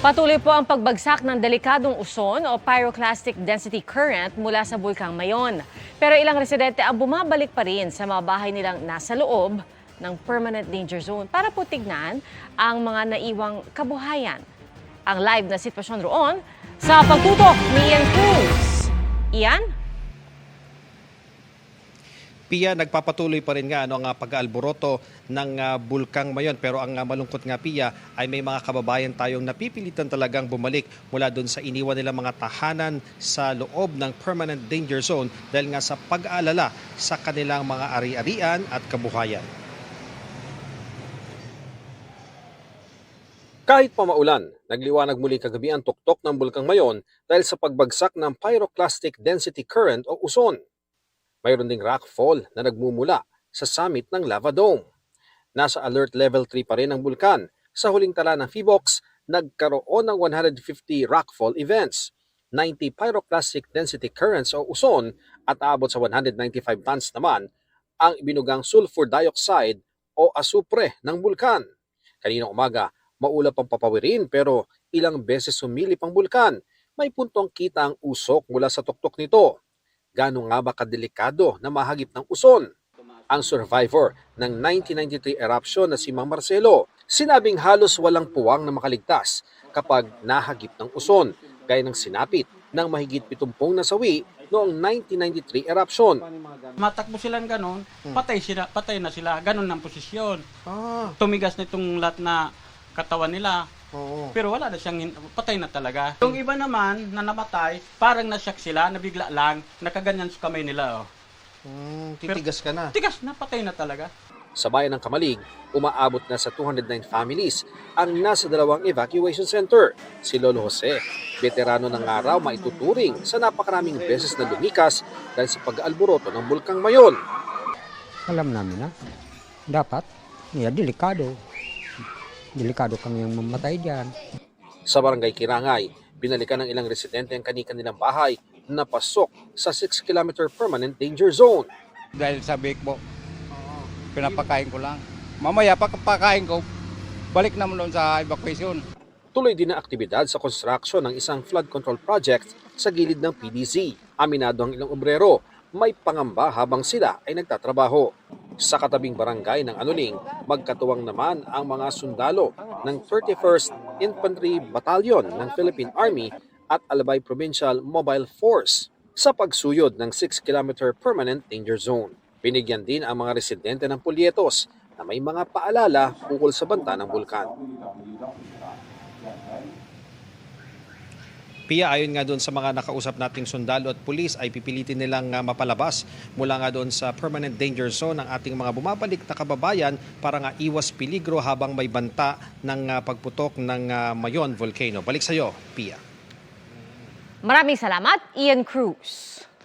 Patuloy po ang pagbagsak ng delikadong uson o pyroclastic density current mula sa Bulkang Mayon. Pero ilang residente ang bumabalik pa rin sa mga bahay nilang nasa loob ng permanent danger zone para po tignan ang mga naiwang kabuhayan. Ang live na sitwasyon roon sa pagtutok ni Ian Cruz. Ian? Pia, nagpapatuloy pa rin nga ang pag-aalboroto ng Bulkang Mayon. Pero ang malungkot nga, Pia, ay may mga kababayan tayong napipilitan talagang bumalik mula doon sa iniwan nilang mga tahanan sa loob ng permanent danger zone dahil nga sa pag-aalala sa kanilang mga ari-arian at kabuhayan. Kahit pa maulan, nagliwanag muli kagabi ang tuktok ng Bulkang Mayon dahil sa pagbagsak ng pyroclastic density current o uson. Mayroon ding rockfall na nagmumula sa summit ng lava dome. Nasa alert level 3 pa rin ang bulkan. Sa huling tala ng PHIVOLCS, nagkaroon ng 150 rockfall events, 90 pyroclastic density currents o uson at aabot sa 195 tons naman ang ibinugang sulfur dioxide o asupre ng bulkan. Kaninang umaga, maulap ang papawirin pero ilang beses sumilip ang bulkan. May puntong kita ang usok mula sa tuktok nito. Gaano nga ba kadelikado na mahagip ng uson? Ang survivor ng 1993 eruption na si Mang Marcelo, sinabing halos walang puwang na makaligtas kapag nahagip ng uson, gaya ng sinapit ng mahigit 70 nasawi noong 1993 eruption. Matakbo silang ganon, patay na sila, ganon ang posisyon. Tumigas na itong lahat na katawan nila. Pero wala na siyang, patay na talaga. Yung iba naman na namatay, parang nasyak sila, nabigla lang, nakaganyan sa kamay nila. Titigas ka na. Tigas na, patay na talaga. Sa bayan ng Kamalig, umaabot na sa 209 families ang nasa dalawang evacuation center. Si Lolo Jose, veterano ng araw, maituturing sa napakaraming beses na lumikas dahil sa pag-aalboroto ng Bulkang Mayon. Alam namin na dapat, delikado. Delikado kami yung mamatay dyan. Sa barangay Kirangay, binalikan ng ilang residente ang kanilang bahay na pasok sa 6-kilometer permanent danger zone. Dahil sa Bikbo, pinapakain ko lang. Mamaya pagpakain ko, balik naman doon sa evacuation. Tuloy din ang aktibidad sa construction ng isang flood control project sa gilid ng PDZ. Aminado ang ilang obrero, may pangamba habang sila ay nagtatrabaho. Sa katabing barangay ng Anuling, magkatuwang naman ang mga sundalo ng 31st Infantry Battalion ng Philippine Army at Albay Provincial Mobile Force sa pagsuyod ng 6-kilometer permanent danger zone. Binigyan din ang mga residente ng Pulyetos na may mga paalala ukol sa banta ng bulkan. Pia, ayon nga doon sa mga nakausap nating sundalo at pulis ay pipilitin nilang mapalabas mula nga doon sa permanent danger zone ang ating mga bumabalik na kababayan para nga iwas peligro habang may banta ng pagputok ng Mayon volcano. Balik sa iyo, Pia. Maraming salamat, Ian Cruz.